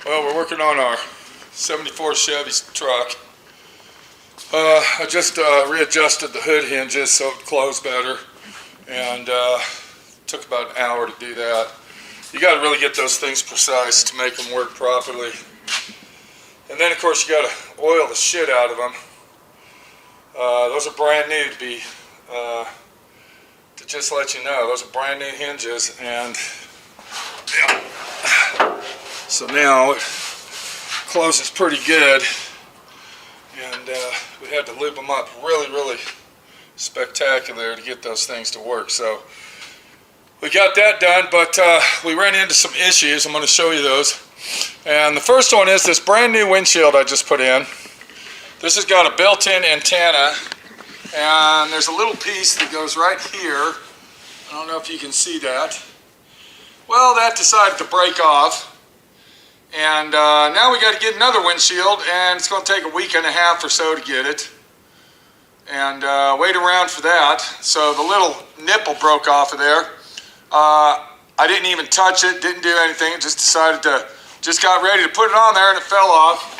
Well, we're working on our 74 Chevy truck. I just readjusted the hood hinges so it would close better, and took about an hour to do that. You got to really get those things precise to make them work properly. And then, of course, you got to oil the shit out of them. Those are brand new to just let you know, those are brand new hinges, and yeah. So now it closes pretty good, and we had to lube them up really spectacular to get those things to work. So we got that done, but we ran into some issues. I'm going to show you those. And the first one is this brand new windshield I just put in. This has got a built-in antenna, and there's a little piece that goes right here. I don't know if you can see that. Well, that decided to break off. And now we got to get another windshield, and it's going to take a week and a half or so to get it. And wait around for that. So the little nipple broke off of there. I didn't even touch it, didn't do anything. Just decided to, just got ready to put it on there and it fell off.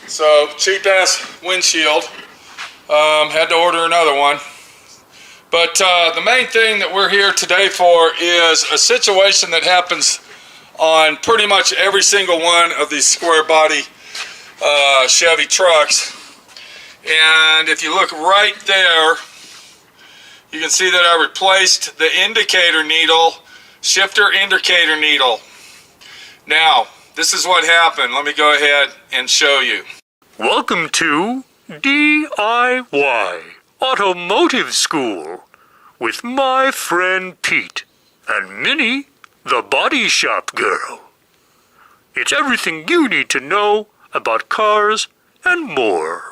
So cheap ass windshield. Had to order another one. But the main thing that we're here today for is a situation that happens on pretty much every single one of these square body Chevy trucks. And if you look right there, you can see that I replaced the indicator needle, shifter indicator needle. Now, this is what happened. Let me go ahead and show you. Welcome to D.I.Y. Automotive School with my friend Pete and Minnie, the body shop girl. It's everything you need to know about cars and more.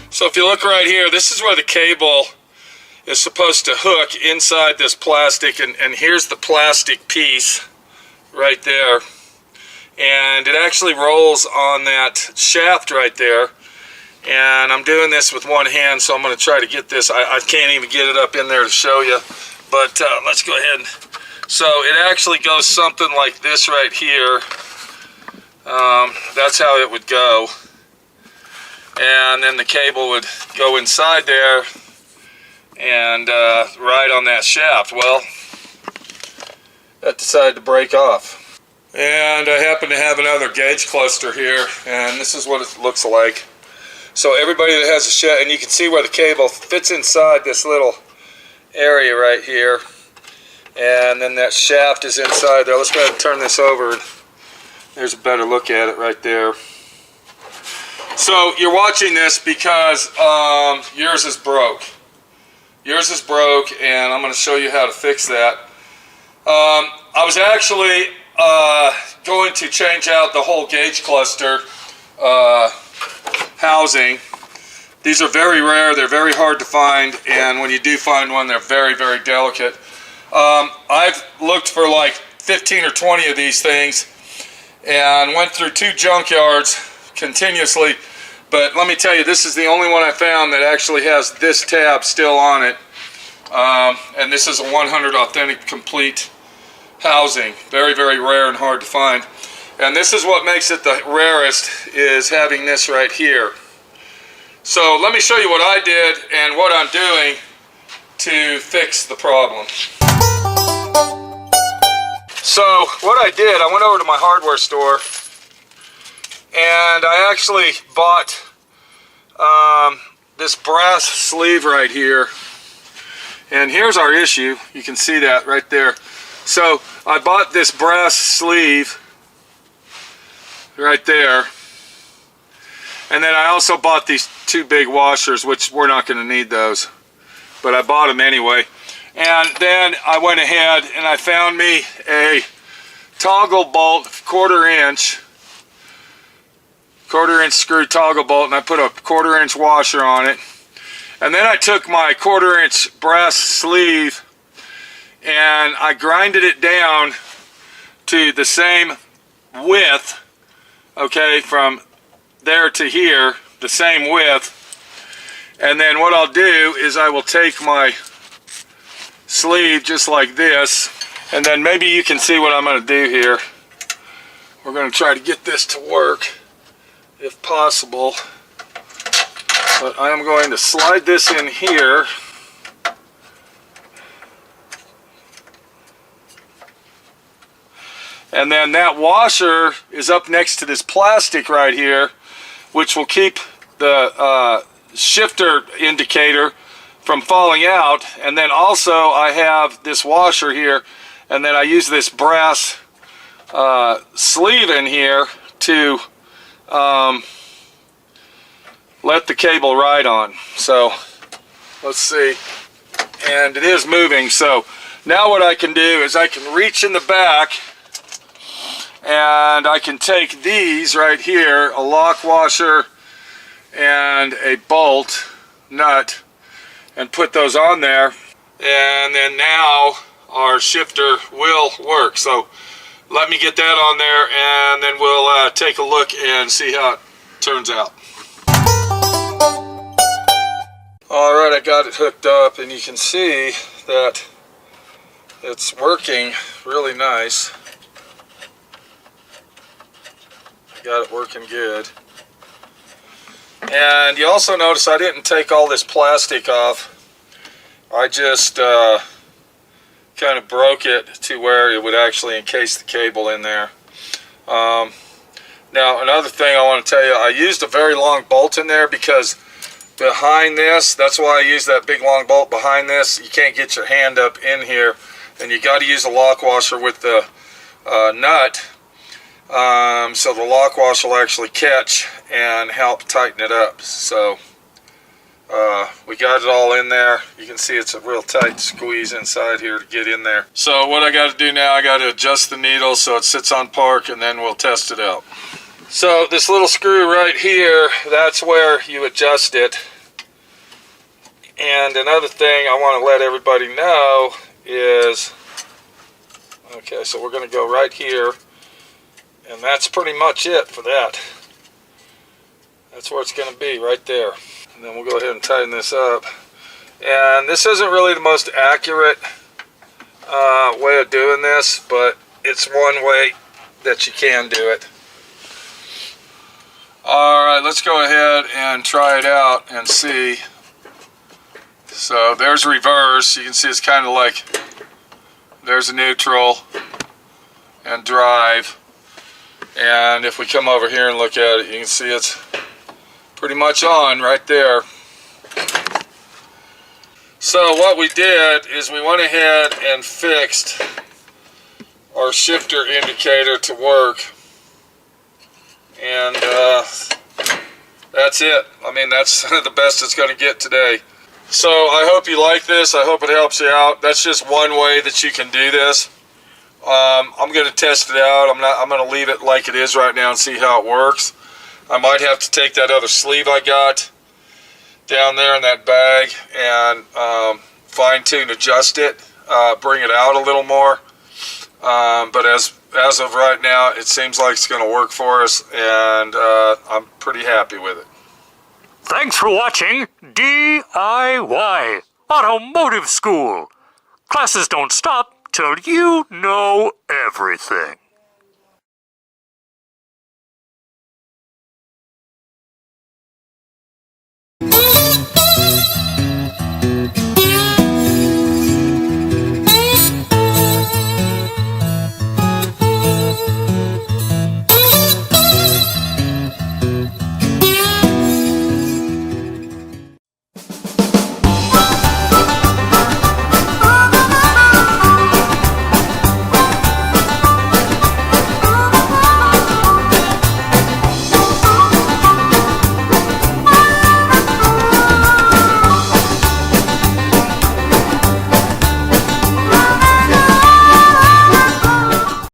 So if you look right here, this is where the cable is supposed to hook inside this plastic, and here's the plastic piece right there. And it actually rolls on that shaft right there. And I'm doing this with one hand, so I'm going to try to get this. I can't even get it up in there to show you. But let's go ahead. So it actually goes something like this right here. That's how it would go. And then the cable would go inside there and ride on that shaft. Well, that decided to break off. And I happen to have another gauge cluster here, and this is what it looks like. So everybody that has a Chevy, and you can see where the cable fits inside this little area right here, and then that shaft is inside there. Let's go ahead and turn this over. There's a better look at it right there. So you're watching this because yours is broke. Yours is broke, and I'm going to show you how to fix that. I was actually going to change out the whole gauge cluster housing. These are very rare, they're very hard to find, and when you do find one, they're very delicate. I've looked for like 15 or 20 of these things and went through 2 junkyards continuously, but let me tell you, this is the only one I found that actually has this tab still on it, and this is a 100 authentic complete housing. Very rare and hard to find, and this is what makes it the rarest, is having this right here. So let me show you what I did and what I'm doing to fix the problem. So what I did, I went over to my hardware store and I actually bought this brass sleeve right here. And here's our issue. You can see that right there. So I bought this brass sleeve right there. And then I also bought these 2 big washers, which we're not going to need those, but I bought them anyway. And then I went ahead and I found me a toggle bolt, quarter inch screw toggle bolt, and I put a 1/4 inch washer on it. And then I took my 1/4 inch brass sleeve and I grinded it down to the same width, okay, from there to here, the same width. And then what I'll do is I will take my sleeve just like this, and then maybe you can see what I'm going to do here. We're going to try to get this to work if possible, but I am going to slide this in here. And then that washer is up next to this plastic right here, which will keep the shifter indicator from falling out. And then also I have this washer here, and then I use this brass sleeve in here to let the cable ride on. So let's see, and it is moving. So now what I can do is I can reach in the back and I can take these right here, a lock washer and a bolt nut, and put those on there, and then now our shifter will work. So let me get that on there, and then we'll take a look and see how it turns out. Alright, I got it hooked up, and you can see that it's working really nice. I got it working good. And you also notice I didn't take all this plastic off. I just kind of broke it to where it would actually encase the cable in there. Now another thing I want to tell you, I used a very long bolt in there because behind this, that's why I use that big long bolt behind this. You can't get your hand up in here, and you got to use a lock washer with the nut. So the lock washer will actually catch and help tighten it up. So we got it all in there. You can see it's a real tight squeeze inside here to get in there. So what I got to do now, I got to adjust the needle so it sits on park, and then we'll test it out. So this little screw right here, that's where you adjust it. And another thing I want to let everybody know is, okay, so we're going to go right here. And that's pretty much it for that. That's where it's going to be, right there. And then we'll go ahead and tighten this up. And this isn't really the most accurate way of doing this, but it's one way that you can do it. Alright, let's go ahead and try it out and see. So there's reverse. You can see it's kind of like, there's a neutral and drive. And if we come over here and look at it, you can see it's pretty much on right there. So what we did is we went ahead and fixed our shifter indicator to work. And that's it. I mean, that's the best it's going to get today. So I hope you like this. I hope it helps you out. That's just one way that you can do this. I'm going to test it out. I'm going to leave it like it is right now and see how it works. I might have to take that other sleeve I got down there in that bag and fine-tune, adjust it, bring it out a little more. But as of right now, it seems like it's going to work for us, and I'm pretty happy with it. Thanks for watching D.I.Y. Automotive School. Classes don't stop till you know everything.